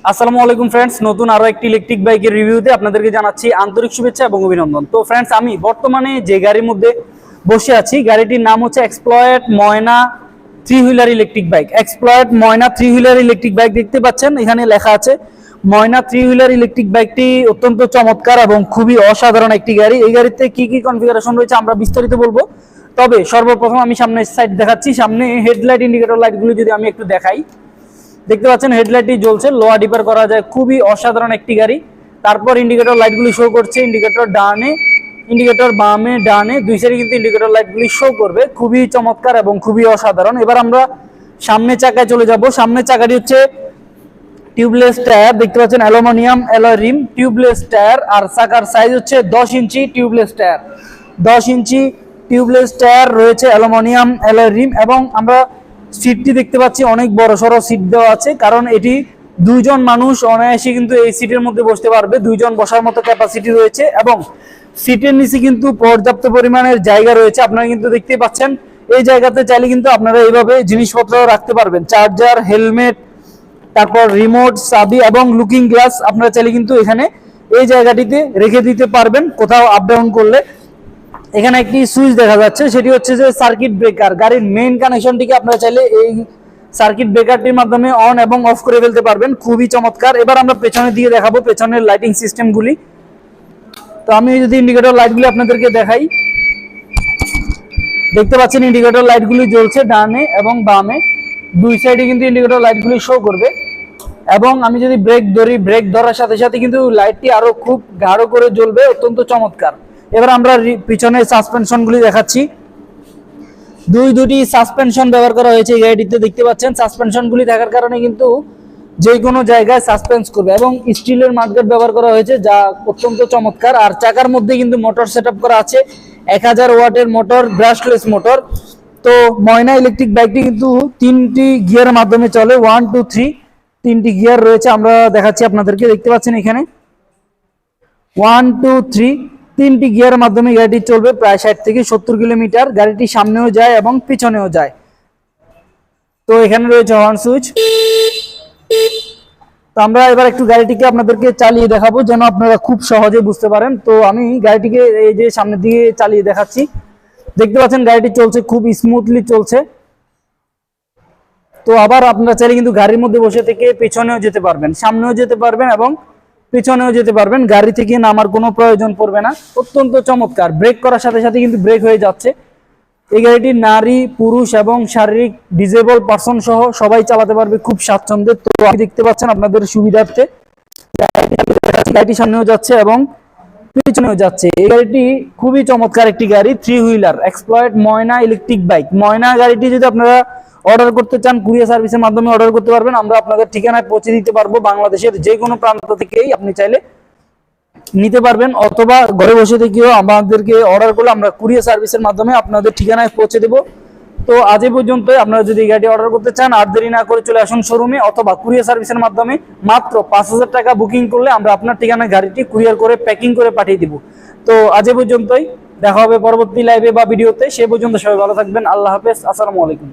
আসসালামু আলাইকুম ফ্রেন্ডস, নতুন আরো একটি ইলেকট্রিক বাইকের রিভিউতে আপনাদেরকে জানাচ্ছি আন্তরিক শুভেচ্ছা এবং অভিনন্দন। তো ফ্রেন্ডস, আমি বর্তমানে যে গাড়ির মধ্যে বসে আছি, গাড়িটির নাম হচ্ছে এক্সপ্লয়েড Mayna three wheeler electric bike. এক্সপ্লয়েড Mayna three wheeler electric bike দেখতে পাচ্ছেন, এখানে লেখা আছে ময়না থ্রি হুইলার ইলেকট্রিক বাইকটি অত্যন্ত চমৎকার এবং খুবই অসাধারণ একটি গাড়ি। এই গাড়িতে কি কি কনফিগারেশন রয়েছে আমরা বিস্তারিত বলবো। তবে সর্বপ্রথম আমি সামনের সাইড দেখাচ্ছি। সামনে হেডলাইট ইন্ডিকেটর লাইটগুলো যদি আমি একটু দেখাই, দেখতে পাচ্ছেন হেডলাইটটি জ্বলছে, লোয়া ডিপার করা যায়, খুবই অসাধারণ একটি গাড়ি। তারপর ইন্ডিকেটর লাইটগুলি শো করছে, ইন্ডিকেটর ডানে, ইন্ডিকেটর বামে, ডানে দুই সাইডে কিন্তু ইন্ডিকেটর লাইটগুলি শো করবে, খুবই চমৎকার এবং খুবই অসাধারণ। এবার আমরা সামনের চাকায় চলে যাব। সামনের চাকাটি হচ্ছে টিউবলেস টায়ার, দেখতে পাচ্ছেন aluminium alloy rim, tubeless tyre, আর চাকার সাইজ হচ্ছে 10 inch tubeless tyre. 10 inch tubeless tyre রয়েছে, অ্যালুমিনিয়াম অ্যালয় রিম, এবং আমরা সিটটি দেখতে পাচ্ছি অনেক বড় সড়ো সিট দেওয়া আছে, কারণ এটি দুইজন মানুষ অনায়াসে কিন্তু এই সিটের মধ্যে বসতে পারবে, দুইজন বসার মতো ক্যাপাসিটি রয়েছে, এবং সিটের নিচে কিন্তু পর্যাপ্ত পরিমাণের জায়গা রয়েছে। আপনারা কিন্তু দেখতেই পাচ্ছেন, এই জায়গাতে চাইলে কিন্তু আপনারা এইভাবে জিনিসপত্র রাখতে পারবেন, চার্জার, হেলমেট, তারপর রিমোট, চাবি এবং লুকিং গ্লাস আপনারা চাইলে কিন্তু এখানে এই জায়গাটিতে রেখে দিতে পারবেন কোথাও আপ ডাউন করলে। এখানে একটি সুইচ দেখা যাচ্ছে, সেটি হচ্ছে যে সার্কিট ব্রেকার। গাড়ির মেইন কানেকশনটিকে আপনারা চাইলে এই সার্কিট ব্রেকারটির মাধ্যমে অন এবং অফ করে ফেলতে পারবেন, খুবই চমৎকার। এবার আমরা পেছনের দিকে দেখাবো পেছনের লাইটিং সিস্টেমগুলি। তো আমি যদি ইন্ডিকেটর লাইটগুলি আপনাদেরকে দেখাই, দেখতে পাচ্ছেন ইন্ডিকেটর লাইটগুলি জ্বলছে ডানে এবং বামে, দুই সাইডে কিন্তু ইন্ডিকেটর লাইটগুলি শো করবে। এবং আমি যদি ব্রেক ধরি, ব্রেক ধরার সাথে সাথে কিন্তু লাইটটি আরো খুব গাঢ় করে জ্বলবে, অত্যন্ত চমৎকার। এবার আমরা পিছনের সাসপেনশনগুলি দেখাচ্ছি। দুটি সাসপেনশন ব্যবহার করা হয়েছে এই গাড়িটিতে, দেখতে পাচ্ছেন সাসপেনশনগুলি থাকার কারণে কিন্তু যে কোনো জায়গায় সাসপেন্স করবে, এবং স্টিলের মাডগার্ড ব্যবহার করা হয়েছে যা অত্যন্ত চমৎকার। আর চাকার মধ্যে কিন্তু মোটর সেটআপ করা আছে, 1000 ওয়াটের মোটর, ব্রাশলেস মোটর। তো ময়না ইলেকট্রিক বাইকটি কিন্তু 3টি গিয়ারের মাধ্যমে চলে, 1 2 3 3টি গিয়ার রয়েছে। আমরা দেখাচ্ছি আপনাদেরকে, দেখতে পাচ্ছেন এখানে 1 2 3 3টি গিয়ারের মাধ্যমে গাড়িটি চলবে প্রায় 60 থেকে 70 কিলোমিটার। গাড়িটি সামনেও যায় এবং পিছনেও যায়। তো এখানে রয়েছে হর্ন সুইচ। তো আমরা এবার একটু গাড়িটিকে আপনাদেরকে চালিয়ে দেখাবো যেন আপনারা খুব সহজে বুঝতে পারেন। তো আমি গাড়িটিকে এই যে সামনের দিকে চালিয়ে দেখাচ্ছি, দেখতে পাচ্ছেন গাড়িটি চলছে, খুব স্মুথলি চলছে। তো আবার আপনারা চাইলে কিন্তু গাড়ির মধ্যে বসে থেকে পেছনেও যেতে পারবেন, সামনেও যেতে পারবেন এবং পিছনেও যেতে পারবেন, গাড়ি থেকে নামার কোনো প্রয়োজন পড়বে না। অত্যন্ত চমৎকার, ব্রেক করার সাথে সাথে কিন্তু ব্রেক হয়ে যাচ্ছে। এই গাড়িটি নারী, পুরুষ এবং শারীরিক ডিজেবল পারসন সহ সবাই চালাতে পারবে খুব স্বাচ্ছন্দ্যে। তো আপনি দেখতে পাচ্ছেন আপনাদের সুবিধার্থে গাড়িটি সামনেও যাচ্ছে এবং পিছনেও যাচ্ছে। এই গাড়িটি খুবই চমৎকার একটি গাড়ি, থ্রি হুইলার এক্সপ্লয়েড ময়না ইলেকট্রিক বাইক। ময়না গাড়িটি যদি আপনারা অর্ডার করতে চান, কুরিয়ার সার্ভিসের মাধ্যমে অর্ডার করতে পারবেন, আমরা আপনাদের ঠিকানায় পৌঁছে দিতে পারবো। বাংলাদেশের যে কোনো প্রান্ত থেকেই আপনি চাইলে নিতে পারবেন, অথবা ঘরে বসে থেকেও আমাদেরকে অর্ডার করলে আমরা কুরিয়ার সার্ভিসের মাধ্যমে আপনাদের ঠিকানায় পৌঁছে দেব। তো আজ এই পর্যন্ত। আপনারা যদি গাড়ি অর্ডার করতে চান আর দেরি না করে চলে আসুন শোরুমে, অথবা কুরিয়ার সার্ভিসের মাধ্যমে মাত্র 5000 টাকা বুকিং করলে আমরা আপনার ঠিকানায় গাড়িটি কুরিয়ার করে প্যাকিং করে পাঠিয়ে দিব। তো আজ এই পর্যন্তই, দেখা হবে পরবর্তী লাইভে বা ভিডিওতে। সে পর্যন্ত সবাই ভালো থাকবেন। আল্লাহ হাফেজ, আসসালামু আলাইকুম।